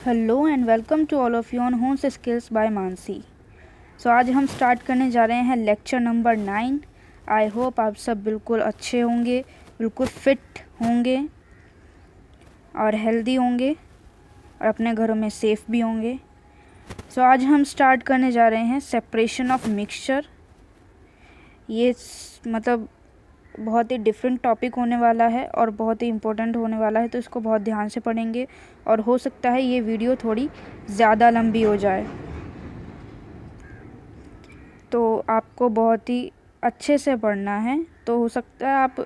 Hello and welcome to all of you on homes skills by Mansi. सो आज हम start करने जा रहे हैं लेक्चर नंबर 9। आई होप आप सब बिल्कुल अच्छे होंगे, बिल्कुल फिट होंगे और हेल्दी होंगे और अपने घरों में सेफ़ भी होंगे। सो आज हम स्टार्ट करने जा रहे हैं सेपरेशन ऑफ मिक्सचर। ये मतलब बहुत ही डिफरेंट टॉपिक होने वाला है और बहुत ही इम्पोर्टेंट होने वाला है, तो इसको बहुत ध्यान से पढ़ेंगे और हो सकता है ये वीडियो थोड़ी ज़्यादा लंबी हो जाए, तो आपको बहुत ही अच्छे से पढ़ना है। तो हो सकता है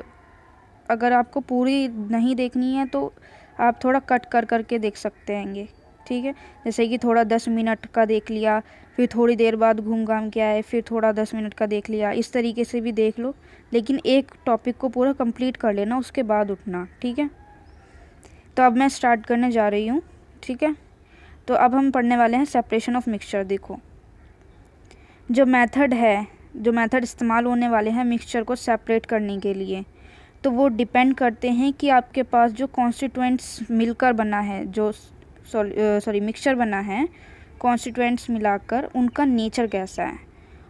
अगर आपको पूरी नहीं देखनी है तो आप थोड़ा कट कर करके देख सकते हैंगे, ठीक है। जैसे कि थोड़ा 10 मिनट का देख लिया, फिर थोड़ी देर बाद घूम घाम के आए, फिर थोड़ा 10 मिनट का देख लिया, इस तरीके से भी देख लो, लेकिन एक टॉपिक को पूरा कंप्लीट कर लेना, उसके बाद उठना, ठीक है। तो अब मैं स्टार्ट करने जा रही हूँ, ठीक है। तो अब हम पढ़ने वाले हैं सेपरेशन ऑफ मिक्सचर। देखो, जो मेथड इस्तेमाल होने वाले हैं मिक्सचर को सेपरेट करने के लिए, तो वो डिपेंड करते हैं कि आपके पास जो कॉन्स्टिट्यूएंट्स मिलकर बना है, जो मिक्सचर बना है कॉन्स्टिट्यूएंट्स मिलाकर, उनका नेचर कैसा है,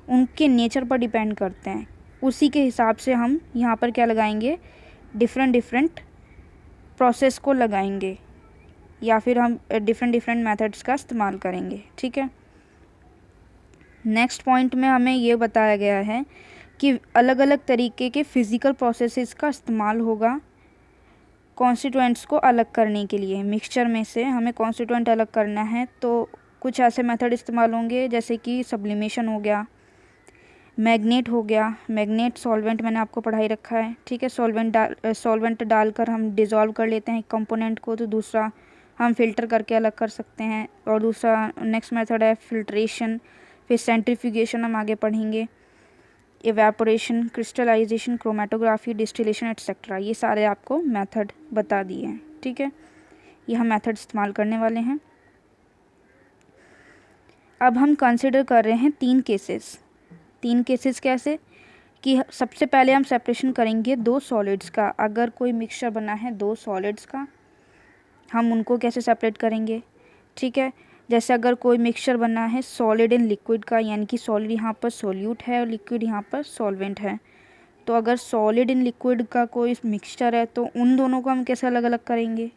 उनके नेचर पर डिपेंड करते हैं। उसी के हिसाब से हम यहाँ पर क्या लगाएंगे, डिफरेंट प्रोसेस को लगाएंगे, या फिर हम डिफरेंट मेथड्स का इस्तेमाल करेंगे, ठीक है। नेक्स्ट पॉइंट में हमें ये बताया गया है कि अलग अलग तरीके के फिज़िकल प्रोसेसेस का इस्तेमाल होगा कॉन्स्टिट्यूएंट्स को अलग करने के लिए। मिक्सचर में से हमें कॉन्स्टिट्यूएंट अलग करना है, तो कुछ ऐसे मेथड इस्तेमाल होंगे जैसे कि सब्लिमेशन हो गया, मैग्नेट हो गया। मैग्नेट सॉल्वेंट मैंने आपको पढ़ाई रखा है, ठीक है। सॉल्वेंट डालकर हम डिज़ोल्व कर लेते हैं कंपोनेंट को, तो दूसरा हम फ़िल्टर करके अलग कर सकते हैं। और दूसरा नेक्स्ट मेथड है फिल्ट्रेशन, फिर सेंट्रीफ्यूगेशन हम आगे पढ़ेंगे, evaporation, crystallisation, chromatography, distillation et cetera. ये सारे आपको मेथड बता दिए हैं, ठीक है। ये हम मेथड इस्तेमाल करने वाले हैं। अब हम कंसिडर कर रहे हैं तीन केसेस कैसे, कि सबसे पहले हम सेपरेशन करेंगे दो सॉलिड्स का। अगर कोई मिक्सचर बना है दो सॉलिड्स का, हम उनको कैसे सेपरेट करेंगे, ठीक है। जैसे अगर कोई मिक्सचर बना है सॉलिड एंड लिक्विड का, यानी कि सॉलिड यहाँ पर सोल्यूट है और लिक्विड यहाँ पर सॉल्वेंट है, तो अगर सॉलिड एंड लिक्विड का कोई मिक्सचर है तो उन दोनों को हम कैसे अलग अलग करेंगे,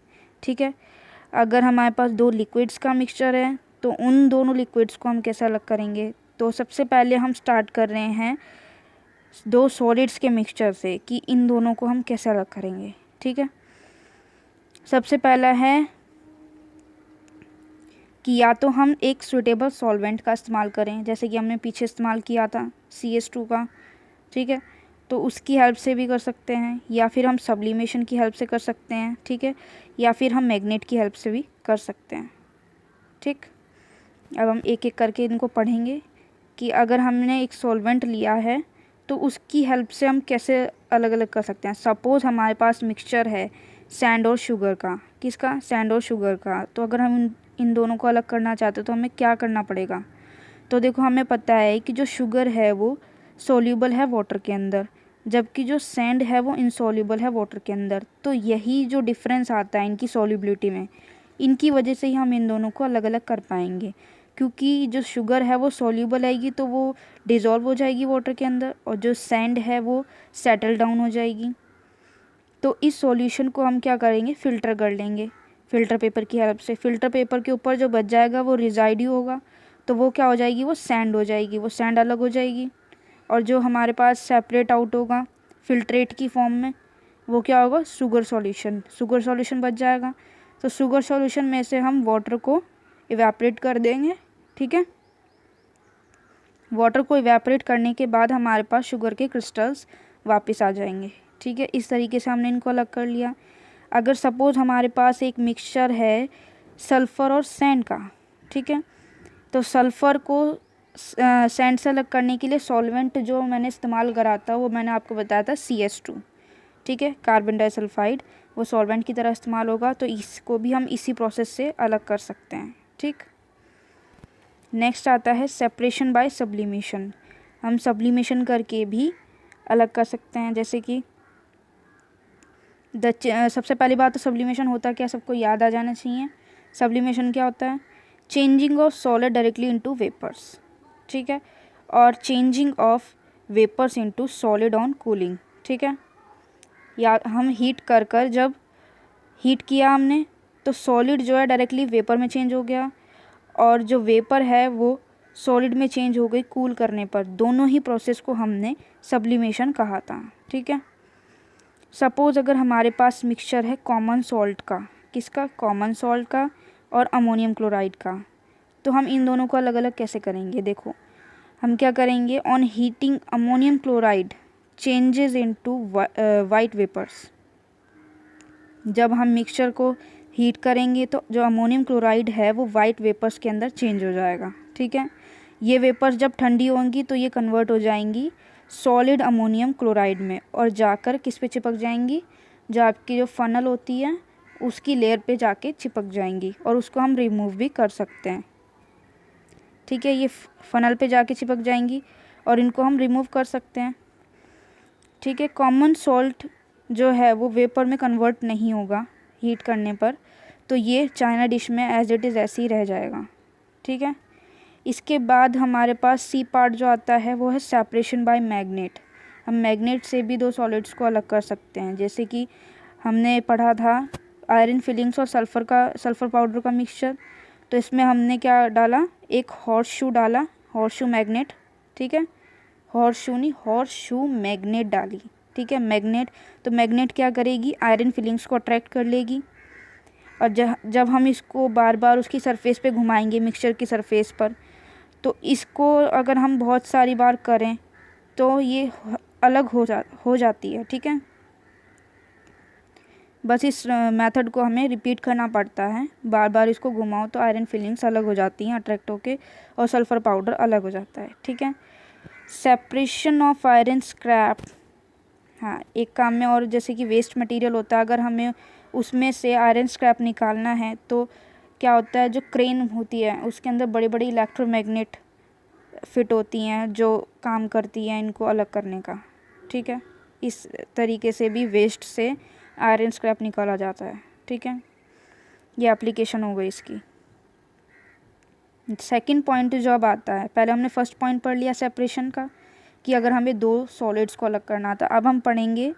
ठीक है। अगर हमारे पास दो लिक्विड्स का मिक्सचर है तो उन दोनों लिक्विड्स को हम कैसे अलग करेंगे। तो सबसे पहले हम स्टार्ट कर रहे हैं दो सॉलिड्स के मिक्सचर से, कि इन दोनों को हम कैसे अलग करेंगे, ठीक है। सबसे पहला है कि या तो हम एक सूटेबल सॉल्वेंट का इस्तेमाल करें, जैसे कि हमने पीछे इस्तेमाल किया था CS2 का, ठीक है। तो उसकी हेल्प से भी कर सकते हैं, या फिर हम सब्लिमेशन की हेल्प से कर सकते हैं, ठीक है, या फिर हम मैग्नेट की हेल्प से भी कर सकते हैं, ठीक। अब हम एक एक करके इनको पढ़ेंगे कि अगर हमने एक सॉल्वेंट लिया है तो उसकी हेल्प से हम कैसे अलग अलग कर सकते हैं। सपोज़ हमारे पास मिक्सचर है सैंड और शुगर का, किसका, सैंड और शुगर का। तो अगर हम इन दोनों को अलग करना चाहते हैं तो हमें क्या करना पड़ेगा। तो देखो, हमें पता है कि जो शुगर है वो सोल्यूबल है वाटर के अंदर, जबकि जो सैंड है वो इनसोल्यूबल है वाटर के अंदर। तो यही जो डिफरेंस आता है इनकी सॉल्युबिलिटी में, इनकी वजह से ही हम इन दोनों को अलग अलग कर पाएंगे। क्योंकि जो शुगर है वो सॉल्यूबल आएगी तो वो डिज़ोल्व हो जाएगी वाटर के अंदर, और जो सैंड है वो सेटल डाउन हो जाएगी। तो इस सॉल्यूशन को हम क्या करेंगे, फ़िल्टर कर लेंगे फ़िल्टर पेपर की हेल्प से। फ़िल्टर पेपर के ऊपर जो बच जाएगा वो रिजाइड्यू होगा, तो वो क्या हो जाएगी, वो सैंड हो जाएगी, वो सैंड अलग हो जाएगी। और जो हमारे पास सेपरेट आउट होगा फिल्ट्रेट की फॉर्म में, वो क्या होगा, शुगर सॉल्यूशन बच जाएगा। तो शुगर सॉल्यूशन में से हम वाटर को इवेपोरेट कर देंगे, ठीक है। वाटर को इवेपोरेट करने के बाद हमारे पास शुगर के क्रिस्टल्स वापस आ जाएंगे, ठीक है। इस तरीके से हमने इनको अलग कर लिया। अगर सपोज़ हमारे पास एक मिक्सचर है सल्फ़र और सैंड का, ठीक है, तो सल्फ़र को सैंड से अलग करने के लिए सॉल्वेंट जो मैंने इस्तेमाल करा था वो मैंने आपको बताया था CS2, ठीक है, कार्बन डाइसल्फाइड। वो सॉल्वेंट की तरह इस्तेमाल होगा, तो इसको भी हम इसी प्रोसेस से अलग कर सकते हैं, ठीक। नेक्स्ट आता है सेपरेशन बाय सब्लिमेशन। हम सब्लिमेशन करके भी अलग कर सकते हैं, जैसे कि सबसे पहली बात तो सब्लिमेशन होता क्या, सबको याद आ जाना चाहिए। सब्लिमेशन क्या होता है? Changing of solid directly into vapours, ठीक है, और changing of vapours into solid on cooling, ठीक है। या हम हीट कर जब हीट किया हमने तो सॉलिड जो है डायरेक्टली वेपर में चेंज हो गया, और जो वेपर है वो सॉलिड में चेंज हो गई कूल करने पर। दोनों ही प्रोसेस को हमने सब्लिमेशन कहा था, ठीक है। सपोज़ अगर हमारे पास मिक्सचर है कॉमन सॉल्ट का, किसका? कॉमन सॉल्ट का और अमोनियम क्लोराइड का, तो हम इन दोनों को अलग अलग कैसे करेंगे? देखो, हम क्या करेंगे, on heating ammonium chloride changes into white vapours. जब हम मिक्सचर को हीट करेंगे तो जो अमोनियम क्लोराइड है वो वाइट वेपर्स के अंदर चेंज हो जाएगा, ठीक है। ये वेपर्स जब ठंडी होंगी तो ये कन्वर्ट हो जाएंगी सॉलिड अमोनियम क्लोराइड में, और जाकर किस पे चिपक जाएंगी? जो आपकी जो फनल होती है उसकी लेयर पे जाके चिपक जाएंगी, और उसको हम रिमूव भी कर सकते हैं, ठीक है। ये फनल पे जाके चिपक जाएंगी और इनको हम रिमूव कर सकते हैं, ठीक है। कॉमन सॉल्ट जो है वो वेपर में कन्वर्ट नहीं होगा हीट करने पर, तो ये चाइना डिश में एज इट इज़ ऐसे ही रह जाएगा, ठीक है। इसके बाद हमारे पास सी पार्ट जो आता है वो है सेपरेशन बाय मैग्नेट। हम मैग्नेट से भी दो सॉलिड्स को अलग कर सकते हैं, जैसे कि हमने पढ़ा था आयरन फिलिंग्स और सल्फ़र पाउडर का मिक्सचर। तो इसमें हमने क्या डाला? एक हॉर्स शू डाला, हॉर्स शू मैग्नेट, ठीक है। हॉर्स शू नहीं, हॉर्स शू मैग्नेट डाली, ठीक है। मैग्नेट, तो मैग्नेट क्या करेगी? आयरन फिलिंग्स को अट्रैक्ट कर लेगी, और जब हम इसको बार बार उसकी सरफेस पे घुमाएंगे मिक्सचर की सरफेस पर, तो इसको अगर हम बहुत सारी बार करें तो ये अलग हो जाती है, ठीक है। बस इस मेथड को हमें रिपीट करना पड़ता है, बार बार इसको घुमाओ तो आयरन फिलिंग्स अलग हो जाती हैं अट्रैक्ट होके, और सल्फ़र पाउडर अलग हो जाता है, ठीक है। सेपरेशन ऑफ आयरन स्क्रैप, हाँ, एक काम में, और जैसे कि वेस्ट मटेरियल होता है, अगर हमें उसमें से आयरन स्क्रैप निकालना है तो क्या होता है, जो क्रेन होती है उसके अंदर बड़ी बड़ी इलेक्ट्रोमैग्नेट फिट होती हैं जो काम करती हैं इनको अलग करने का, ठीक है। इस तरीके से भी वेस्ट से आयरन स्क्रैप निकाला जाता है, ठीक है। ये एप्लीकेशन हो गई इसकी। सेकंड पॉइंट जो अब आता है, पहले हमने फर्स्ट पॉइंट पढ़ लिया सेपरेशन का कि अगर हमें दो सॉलिड्स को अलग करना था। अब हम पढ़ेंगे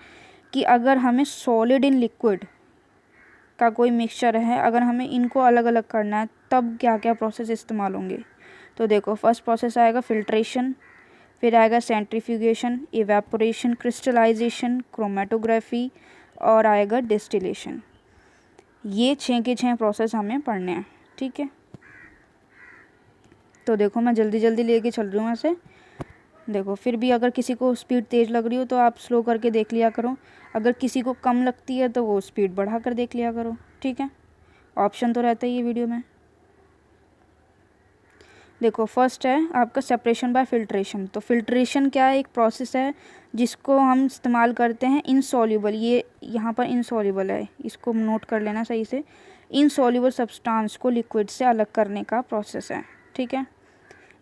कि अगर हमें सॉलिड इन लिक्विड का कोई मिक्सचर है, अगर हमें इनको अलग अलग करना है तब क्या क्या प्रोसेस इस्तेमाल होंगे। तो देखो, फर्स्ट प्रोसेस आएगा फिल्ट्रेशन, फिर आएगा सेंट्रीफ्यूगेशन, इवेपोरेशन, क्रिस्टलाइजेशन, क्रोमेटोग्राफी, और आएगा डिस्टिलेशन। ये 6 के 6 प्रोसेस हमें पढ़ने हैं, ठीक है। तो देखो, मैं जल्दी जल्दी लेके चल रही हूँ ऐसे। देखो, फिर भी अगर किसी को स्पीड तेज़ लग रही हो तो आप स्लो करके देख लिया करो, अगर किसी को कम लगती है तो वो स्पीड बढ़ा कर देख लिया करो, ठीक है। ऑप्शन तो रहता ही है वीडियो में। देखो, फर्स्ट है आपका सेपरेशन बाय फिल्ट्रेशन। तो फिल्ट्रेशन क्या है? एक प्रोसेस है जिसको हम इस्तेमाल करते हैं इनसॉल्युबल, ये यहाँ पर इनसॉल्युबल है, इसको नोट कर लेना सही से, इनसॉल्युबल सब्सटेंस को लिक्विड से अलग करने का प्रोसेस है, ठीक है।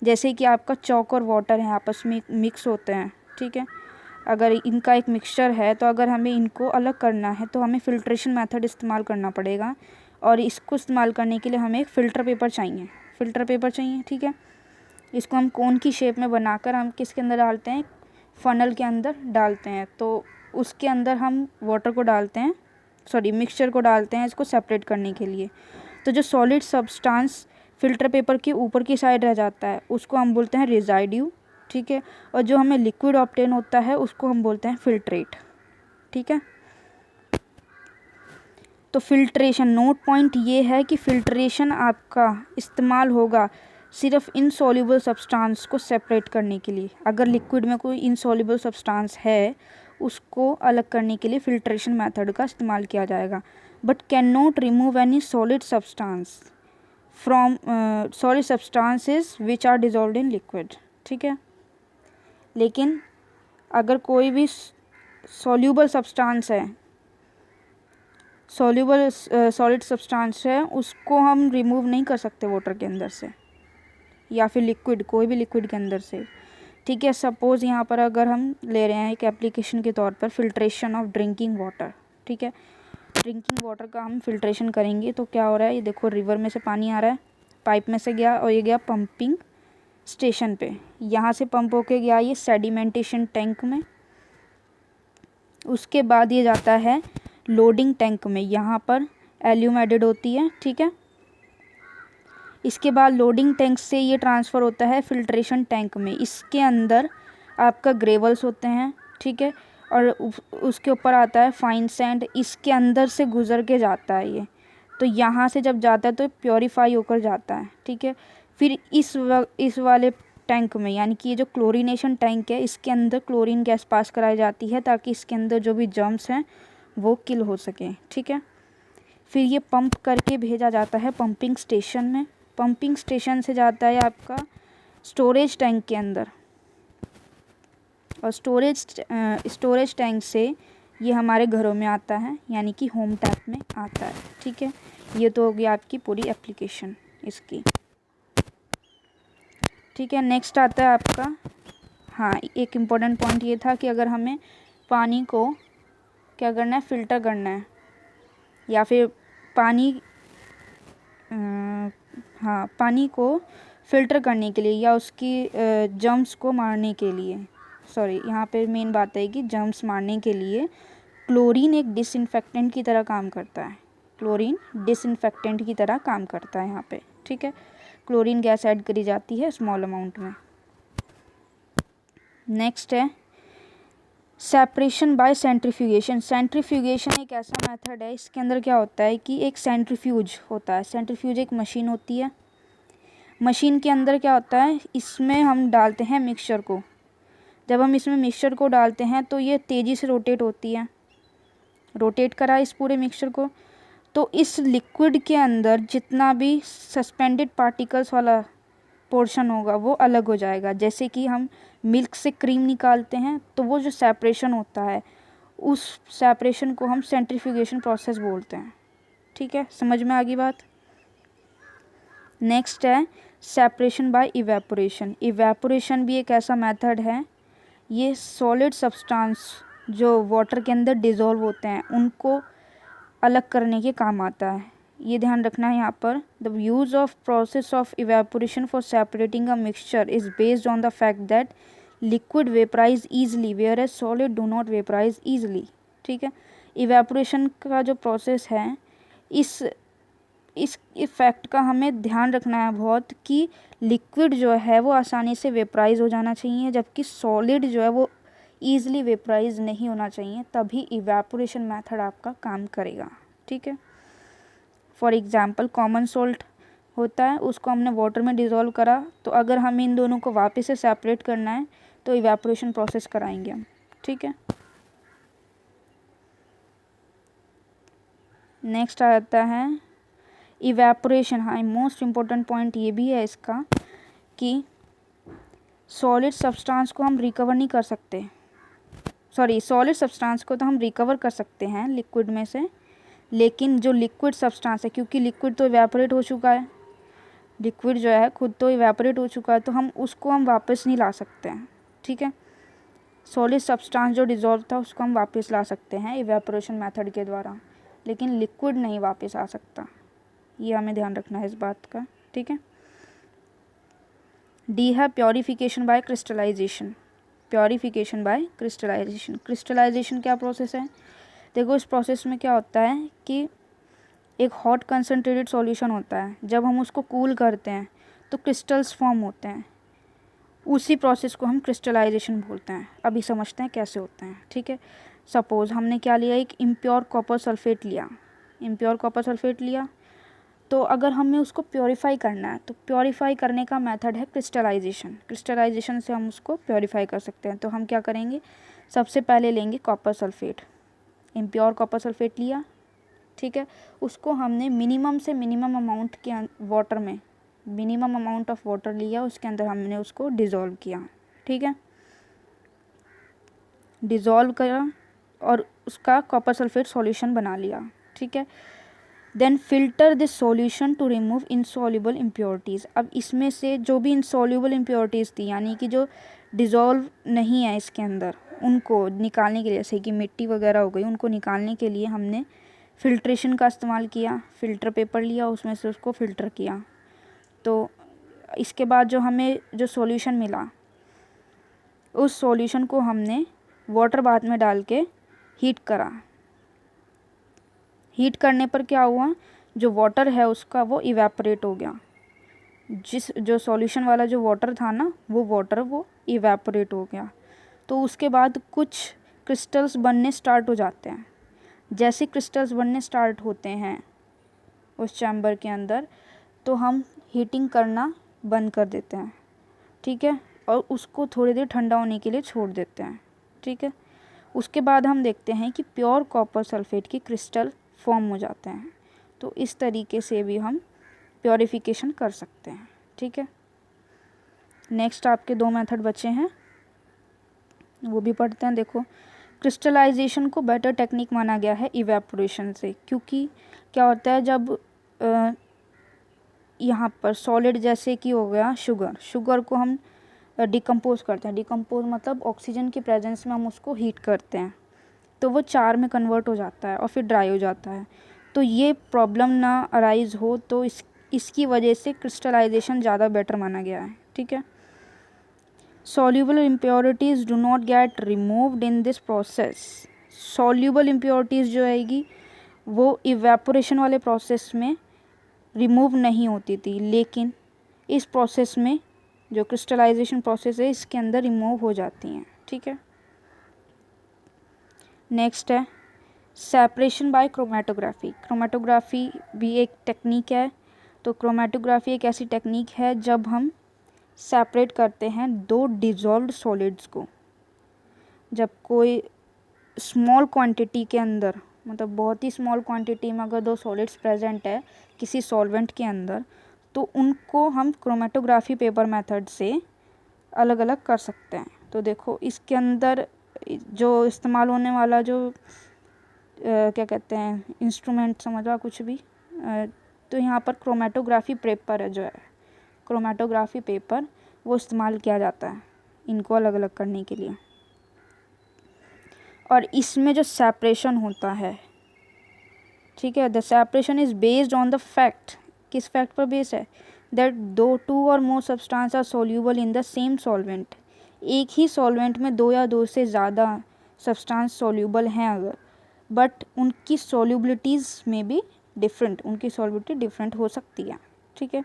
जैसे कि आपका चॉक और वाटर है, आपस में मिक्स होते हैं, ठीक है। अगर इनका एक मिक्सचर है तो अगर हमें इनको अलग करना है तो हमें फ़िल्ट्रेशन मेथड इस्तेमाल करना पड़ेगा, और इसको इस्तेमाल करने के लिए हमें एक फ़िल्टर पेपर चाहिए, ठीक है। इसको हम कोन की शेप में बनाकर हम किसके अंदर डालते हैं? फ़नल के अंदर डालते हैं। तो उसके अंदर हम वाटर को डालते हैं, मिक्सचर को डालते हैं इसको सेपरेट करने के लिए। तो जो सॉलिड सब्सटेंस फ़िल्टर पेपर के ऊपर की साइड रह जाता है उसको हम बोलते हैं रेज़ाइड्यू, ठीक है। और जो हमें लिक्विड ऑब्टेन होता है उसको हम बोलते हैं फ़िल्ट्रेट, ठीक है। तो फ़िल्ट्रेशन, नोट पॉइंट ये है कि फ़िल्ट्रेशन आपका इस्तेमाल होगा सिर्फ इनसॉल्युबल सब्सटेंस को सेपरेट करने के लिए। अगर लिक्विड में कोई इनसॉल्युबल सब्सटेंस है उसको अलग करने के लिए फ़िल्ट्रेशन मेथड का इस्तेमाल किया जाएगा, but can not remove any solid substance from solid substances which are dissolved in liquid, ठीक है। लेकिन अगर कोई भी सॉल्युबल सब्सटेंस है, सॉलिड सब्सटेंस है, उसको हम रिमूव नहीं कर सकते वाटर के अंदर से या फिर लिक्विड, कोई भी लिक्विड के अंदर से, ठीक है। सपोज़ यहाँ पर अगर हम ले रहे हैं एक एप्लीकेशन के तौर पर फ़िल्ट्रेशन ऑफ ड्रिंकिंग वाटर, ठीक है। ड्रिंकिंग वाटर का हम फिल्ट्रेशन करेंगे तो क्या हो रहा है, ये देखो रिवर में से पानी आ रहा है, पाइप में से गया और ये गया पंपिंग स्टेशन पे, यहाँ से पंप होके गया ये सेडिमेंटेशन टैंक में, उसके बाद ये जाता है लोडिंग टैंक में, यहाँ पर एल्यूम एडेड होती है, ठीक है। इसके बाद लोडिंग टैंक से ये ट्रांसफ़र होता है फिल्ट्रेशन टैंक में, इसके अंदर आपका ग्रेवल्स होते हैं, ठीक है, और उसके ऊपर आता है फाइन सैंड, इसके अंदर से गुजर के जाता है ये, तो यहाँ से जब जाता है तो प्योरीफाई होकर जाता है, ठीक है। फिर इस वाले टैंक में, यानी कि ये जो क्लोरीनेशन टैंक है, इसके अंदर क्लोरीन गैस पास कराई जाती है ताकि इसके अंदर जो भी जर्म्स हैं वो किल हो सकें, ठीक है। फिर ये पंप करके भेजा जाता है पंपिंग स्टेशन में, पंपिंग स्टेशन से जाता है आपका स्टोरेज टैंक के अंदर, और स्टोरेज टैंक से ये हमारे घरों में आता है, यानी कि होम टैप में आता है, ठीक है। ये तो हो गई आपकी पूरी एप्लीकेशन इसकी, ठीक है। नेक्स्ट आता है आपका, हाँ एक इम्पोर्टेंट पॉइंट ये था कि अगर हमें पानी को क्या करना है, फ़िल्टर करना है, या फिर पानी को फ़िल्टर करने के लिए या उसकी जर्म्स को मारने के लिए, सॉरी यहाँ पे मेन बात है कि जर्म्स मारने के लिए क्लोरीन एक डिसइंफेक्टेंट की तरह काम करता है, क्लोरीन डिसइंफेक्टेंट की तरह काम करता है यहाँ पे, ठीक है। क्लोरीन गैस ऐड करी जाती है स्मॉल अमाउंट में। नेक्स्ट है सेपरेशन बाय सेंट्रीफ्यूगेशन। सेंट्रीफ्यूगेशन एक ऐसा मेथड है, इसके अंदर क्या होता है कि एक सेंट्रीफ्यूज होता है, सेंट्रीफ्यूज एक मशीन होती है, मशीन के अंदर क्या होता है, इसमें हम डालते हैं मिक्सचर को, जब हम इसमें मिक्सचर को डालते हैं तो ये तेज़ी से रोटेट होती है, रोटेट करा इस पूरे मिक्सचर को, तो इस लिक्विड के अंदर जितना भी सस्पेंडेड पार्टिकल्स वाला पोर्शन होगा वो अलग हो जाएगा। जैसे कि हम मिल्क से क्रीम निकालते हैं तो वो जो सेपरेशन होता है, उस सेपरेशन को हम सेंट्रीफ्यूगेशन प्रोसेस बोलते हैं, ठीक है। समझ में आ गई बात। नेक्स्ट है सेपरेशन बाय इवेपोरेशन। इवेपोरेशन भी एक ऐसा मेथड है, ये सॉलिड सब्सटेंस जो वाटर के अंदर डिज़ोल्व होते हैं उनको अलग करने के काम आता है, ये ध्यान रखना है यहाँ पर। The use of process of evaporation for separating a mixture is based on the fact that liquid vaporise easily whereas solid do not vaporise easily, ठीक है। इवेपोरेशन का जो प्रोसेस है, इस इफेक्ट का हमें ध्यान रखना है बहुत कि लिक्विड जो है वो आसानी से वेपराइज हो जाना चाहिए, जबकि सॉलिड जो है वो ईज़िली वेपराइज नहीं होना चाहिए, तभी इवेपोरेशन मेथड आपका काम करेगा, ठीक है। फॉर एग्ज़ाम्पल कॉमन सोल्ट होता है, उसको हमने वाटर में डिज़ोल्व करा, तो अगर हमें इन दोनों को वापस से सेपरेट करना है तो इवेपोरेशन प्रोसेस कराएंगे हम, ठीक है। नेक्स्ट आता है इवेपोरेशन। हाँ मोस्ट इम्पोर्टेंट पॉइंट ये भी है इसका कि सॉलिड सब्सटेंस को हम रिकवर नहीं कर सकते, सॉरी सॉलिड सब्सटेंस को तो हम रिकवर कर सकते हैं लिक्विड में से, लेकिन जो लिक्विड सब्सटेंस है, क्योंकि लिक्विड तो इवेपोरेट हो चुका है, लिक्विड जो है खुद तो इवेपोरेट हो चुका है, तो हम उसको वापस नहीं ला सकते हैं, ठीक है। सॉलिड सब्सटेंस जो डिज़ोल्व था उसको हम वापस ला सकते हैं इवेपोरेशन मेथड के द्वारा, लेकिन लिक्विड नहीं वापस आ सकता, ये हमें ध्यान रखना है इस बात का, ठीक है। डी है purification by crystallisation. Purification by crystallisation. Crystallisation क्या प्रोसेस है, देखो इस प्रोसेस में क्या होता है कि एक हॉट कंसनट्रेटेड सॉल्यूशन होता है, जब हम उसको कूल करते हैं तो क्रिस्टल्स फॉर्म होते हैं, उसी प्रोसेस को हम क्रिस्टलाइजेशन बोलते हैं। अभी समझते हैं कैसे होते हैं, ठीक है। सपोज़ हमने क्या लिया, एक इम्प्योर कॉपर सल्फेट लिया, इम्प्योर कॉपर सल्फेट लिया, तो अगर हमें उसको प्योरीफाई करना है तो प्योरीफाई करने का मेथड है क्रिस्टलाइजेशन। क्रिस्टलाइजेशन से हम उसको प्योरीफाई कर सकते हैं। तो हम क्या करेंगे, सबसे पहले लेंगे copper sulphate, impure copper sulphate लिया, ठीक है, उसको हमने मिनिमम से मिनिमम अमाउंट के वाटर में, मिनिमम अमाउंट ऑफ वाटर लिया, उसके अंदर हमने उसको डिज़ोल्व किया, ठीक है, डिज़ोल्व करा और उसका कॉपर सल्फेट सॉल्यूशन बना लिया, ठीक है। Then filter this solution to remove insoluble impurities. अब इसमें से जो भी इनसॉल्युबल इम्प्योरिटीज़ थी, यानी कि जो डिज़ोल्व नहीं है इसके अंदर, उनको निकालने के लिए, जैसे कि मिट्टी वगैरह हो गई, उनको निकालने के लिए हमने फ़िल्ट्रेशन का इस्तेमाल किया, फ़िल्टर पेपर लिया, उसमें से उसको फ़िल्टर किया। तो इसके बाद जो हमें जो सॉल्यूशन मिला, उस सॉल्यूशन को हमने वाटर बाथ में डाल के हीट करा। हीट करने पर क्या हुआ, जो वाटर है उसका वो इवेपोरेट हो गया। जो सॉल्यूशन वाला जो वाटर था ना, वो वाटर वो इवेपोरेट हो गया। तो उसके बाद कुछ क्रिस्टल्स बनने स्टार्ट हो जाते हैं। जैसे क्रिस्टल्स बनने स्टार्ट होते हैं उस चैम्बर के अंदर, तो हम हीटिंग करना बंद कर देते हैं, ठीक है, और उसको थोड़ी देर ठंडा होने के लिए छोड़ देते हैं, ठीक है। उसके बाद हम देखते हैं कि प्योर कॉपर सल्फेट के क्रिस्टल फॉर्म हो जाते हैं। तो इस तरीके से भी हम प्योरीफिकेशन कर सकते हैं, ठीक है। नेक्स्ट आपके 2 मेथड बचे हैं, वो भी पढ़ते हैं। देखो, क्रिस्टलाइजेशन को बेटर टेक्निक माना गया है इवेपोरेशन से, क्योंकि क्या होता है जब यहाँ पर सॉलिड जैसे कि हो गया शुगर को हम डिकम्पोज करते हैं। डिकम्पोज मतलब ऑक्सीजन की प्रेजेंस में हम उसको हीट करते हैं, तो वो चार में कन्वर्ट हो जाता है और फिर ड्राई हो जाता है। तो ये प्रॉब्लम ना अराइज हो, तो इसकी वजह से क्रिस्टलाइजेशन ज़्यादा बेटर माना गया है, ठीक है। Soluble impurities do not gate removed in this process. Soluble impurities जो आएगी वो इवेपोरेशन वाले प्रोसेस में रिमूव नहीं होती थी, लेकिन इस प्रोसेस में जो क्रिस्टलाइजेशन प्रोसेस है इसके अंदर रिमूव हो जाती हैं, ठीक है। नेक्स्ट है सेपरेशन बाय क्रोमेटोग्राफी। क्रोमेटोग्राफी भी एक टेक्निक है। तो क्रोमेटोग्राफी एक ऐसी टेक्निक है जब हम सेपरेट करते हैं दो डिज़ोल्व्ड सॉलिड्स को। जब कोई स्मॉल क्वांटिटी के अंदर, मतलब बहुत ही स्मॉल क्वांटिटी में अगर दो सॉलिड्स प्रेजेंट है किसी सॉल्वेंट के अंदर, तो उनको हम क्रोमेटोग्राफी पेपर मेथड से अलग अलग कर सकते हैं। तो देखो, इसके अंदर जो इस्तेमाल होने वाला जो क्या कहते हैं इंस्ट्रूमेंट, समझो कुछ भी, तो यहाँ पर क्रोमेटोग्राफी पेपर है जो है, क्रोमेटोग्राफी पेपर वो इस्तेमाल किया जाता है इनको अलग अलग करने के लिए। और इसमें जो सेपरेशन होता है, ठीक है, the separation is based on the fact, किस फैक्ट पर बेस्ड है, दैट दो टू और more substance are soluble in the same solvent. एक ही सॉल्वेंट में दो या दो से ज़्यादा सब्सटेंस सोल्यूबल हैं अगर, बट उनकी सोल्यूबिलिटीज़ में भी डिफरेंट, उनकी सोल्यूबिलिटी डिफरेंट हो सकती है, ठीक है।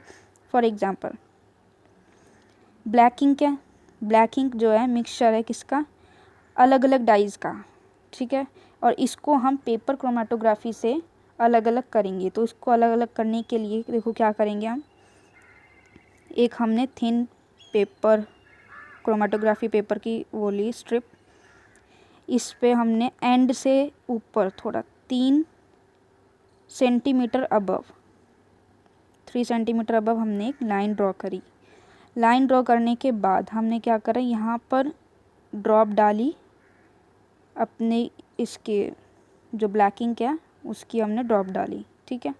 फॉर एग्जांपल ब्लैक इंक है, ब्लैक इंक जो है मिक्सचर है किसका, अलग अलग डाइज़ का, ठीक है, और इसको हम पेपर क्रोमेटोग्राफी से अलग अलग करेंगे। तो इसको अलग अलग करने के लिए देखो क्या करेंगे हम, एक हमने थिन पेपर क्रोमेटोग्राफी पेपर की वो ली स्ट्रिप, इस पे हमने एंड से ऊपर थोड़ा 3 सेंटीमीटर अबव, 3 सेंटीमीटर अबव हमने एक लाइन ड्रॉ करी। लाइन ड्रॉ करने के बाद हमने क्या करा, यहाँ पर ड्रॉप डाली अपने इसके जो ब्लैकिंग क्या उसकी हमने ड्रॉप डाली, ठीक है,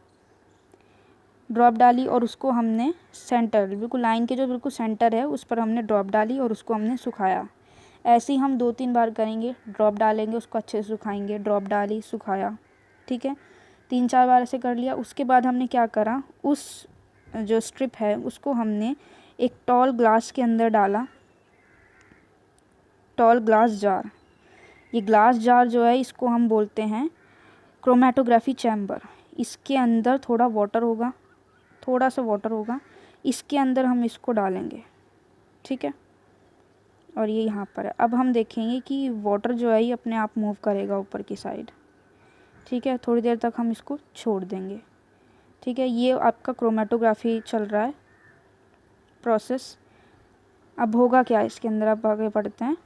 ड्रॉप डाली और उसको हमने सेंटर, बिल्कुल लाइन के जो बिल्कुल सेंटर है उस पर हमने ड्रॉप डाली और उसको हमने सुखाया। ऐसे ही हम 2-3 बार करेंगे, ड्रॉप डालेंगे, उसको अच्छे से सुखाएंगे, ड्रॉप डाली, सुखाया, ठीक है, 3-4 बार ऐसे कर लिया। उसके बाद हमने क्या करा, उस जो स्ट्रिप है उसको हमने एक टॉल ग्लास के अंदर डाला, टॉल ग्लास जार। ये ग्लास जार जो है इसको हम बोलते हैं क्रोमेटोग्राफी चैम्बर। इसके अंदर थोड़ा वाटर होगा, थोड़ा सा वाटर होगा, इसके अंदर हम इसको डालेंगे, ठीक है, और ये यहाँ पर है। अब हम देखेंगे कि वाटर जो है ये अपने आप मूव करेगा ऊपर की साइड, ठीक है, थोड़ी देर तक हम इसको छोड़ देंगे, ठीक है। ये आपका क्रोमेटोग्राफी चल रहा है प्रोसेस। अब होगा क्या इसके अंदर, आप आगे पढ़ते हैं।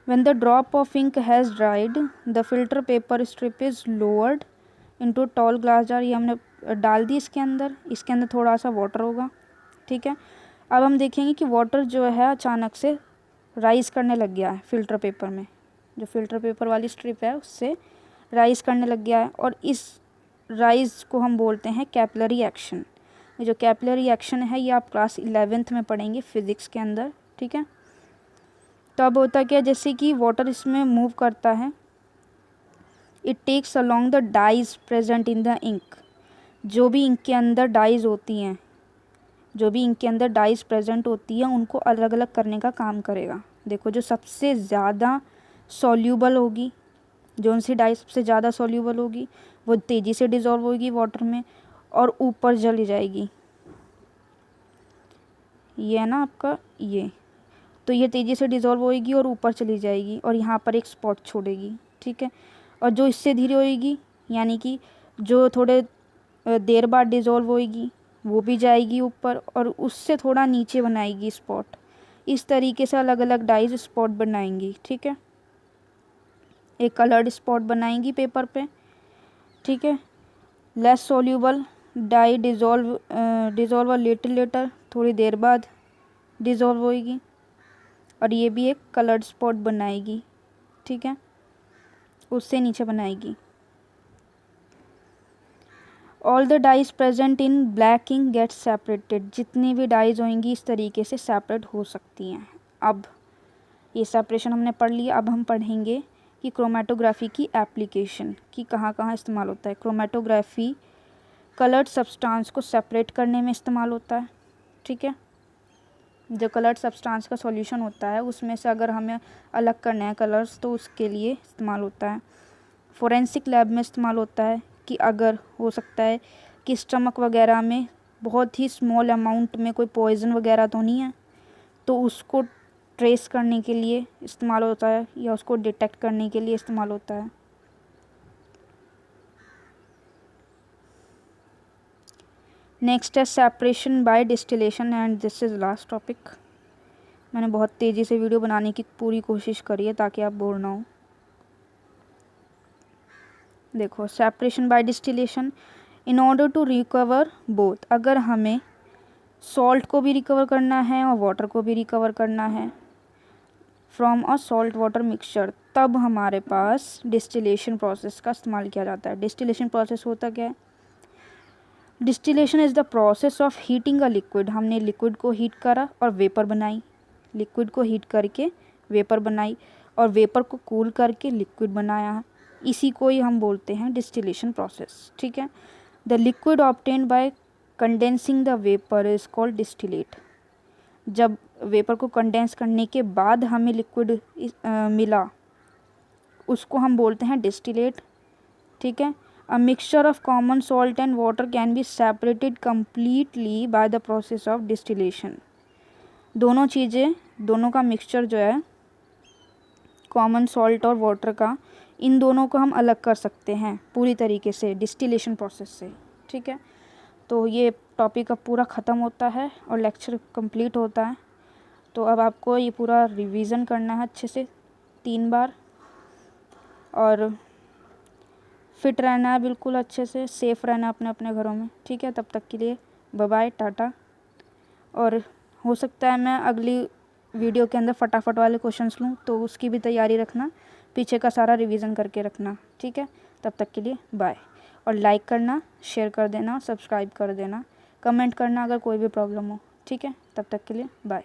When the drop of ink has dried, the filter paper strip is lowered into tall glass jar। ये हमने डाल दी इसके अंदर थोड़ा सा वाटर होगा, ठीक है। अब हम देखेंगे कि वाटर जो है अचानक से राइज़ करने लग गया है फ़िल्टर पेपर में, जो फ़िल्टर पेपर वाली स्ट्रिप है उससे राइज़ करने लग गया है, और इस राइज़ को हम बोलते हैं कैपिलरी एक्शन। ये जो कैपिलरी एक्शन है ये आप क्लास 11th में पढ़ेंगे फिज़िक्स के अंदर, ठीक है। तो अब होता क्या, जैसे कि वाटर इसमें मूव करता है it takes along the dyes present in the ink. जो भी इंक के अंदर डाइज होती हैं, जो भी इंक के अंदर डाइज प्रेजेंट होती है उनको अलग अलग करने का काम करेगा। देखो जो सबसे ज़्यादा सॉल्यूबल होगी, जो उनसी डाइज सबसे ज़्यादा सॉल्यूबल होगी वो तेज़ी से डिज़ोल्व होगी वाटर में और ऊपर चली जाएगी। ये है ना आपका ये, तो ये तेज़ी से डिज़ोल्व होएगी और ऊपर चली जाएगी और यहाँ पर एक स्पॉट छोड़ेगी, ठीक है। और जो इससे धीरे होएगी, यानी कि जो थोड़े देर बाद डिज़ोल्व होएगी, वो भी जाएगी ऊपर और उससे थोड़ा नीचे बनाएगी स्पॉट। इस तरीके से अलग अलग डाइज स्पॉट बनाएंगी, ठीक है। एक कलर्ड स्पॉट बनाएंगी पेपर पे, ठीक है। Less soluble dye dissolve little later, थोड़ी देर बाद डिज़ोल्व होएगी और ये भी एक कलर्ड स्पॉट बनाएगी, ठीक है, उससे नीचे बनाएगी। All the dyes present in black ink get separated. जितनी भी डाइज होंगी इस तरीके से सेपरेट हो सकती हैं। अब ये सेपरेशन हमने पढ़ लिया, अब हम पढ़ेंगे कि क्रोमेटोग्राफी की एप्लीकेशन की कहाँ कहाँ इस्तेमाल होता है। क्रोमेटोग्राफी कलर्ड सब्सटेंस को सेपरेट करने में इस्तेमाल होता है, ठीक है। जो कलर्ड सब्सटेंस का सॉल्यूशन होता है उसमें से अगर हमें अलग करने हैं कलर्स तो उसके लिए इस्तेमाल होता है। फोरेंसिक लैब में इस्तेमाल होता है कि अगर हो सकता है कि स्टमक वगैरह में बहुत ही स्मॉल अमाउंट में कोई पॉइज़न वगैरह तो नहीं है, तो उसको ट्रेस करने के लिए इस्तेमाल होता है या उसको डिटेक्ट करने के लिए इस्तेमाल होता है। नेक्स्ट है separation by distillation and this is last topic. मैंने बहुत तेज़ी से वीडियो बनाने की पूरी कोशिश करी है ताकि आप बोर ना हो। देखो separation by distillation, in order to recover both, अगर हमें सॉल्ट को भी रिकवर करना है और वाटर को भी रिकवर करना है from a salt water mixture, तब हमारे पास डिस्टिलेशन प्रोसेस का इस्तेमाल किया जाता है। डिस्टिलेशन प्रोसेस होता क्या है? Distillation is the process of heating a liquid. हमने लिक्विड को हीट करा और वेपर बनाई, लिक्विड को हीट करके वेपर बनाई और वेपर को कूल करके लिक्विड बनाया, इसी को ही हम बोलते हैं डिस्टिलेशन प्रोसेस, ठीक है। The liquid obtained by condensing the vapour is called distillate. जब वेपर को कंडेंस करने के बाद हमें लिक्विड मिला उसको हम बोलते हैं डिस्टिलेट, ठीक है। A mixture of common salt and water can be separated completely by the process of distillation. दोनों चीज़ें, दोनों का मिक्सचर जो है कॉमन सॉल्ट और वाटर का, इन दोनों को हम अलग कर सकते हैं पूरी तरीके से डिस्टिलेशन प्रोसेस से, ठीक है। तो ये टॉपिक अब पूरा ख़त्म होता है और लेक्चर कंप्लीट होता है। तो अब आपको ये पूरा रिवीजन करना है अच्छे से 3 बार और फिट रहना है बिल्कुल अच्छे से, सेफ़ रहना अपने अपने घरों में, ठीक है। तब तक के लिए बाय बाय, टाटा। और हो सकता है मैं अगली वीडियो के अंदर फटाफट वाले क्वेश्चंस लूँ, तो उसकी भी तैयारी रखना, पीछे का सारा रिवीजन करके रखना, ठीक है। तब तक के लिए बाय। और लाइक करना, शेयर कर देना, सब्सक्राइब कर देना, कमेंट करना अगर कोई भी प्रॉब्लम हो, ठीक है। तब तक के लिए बाय।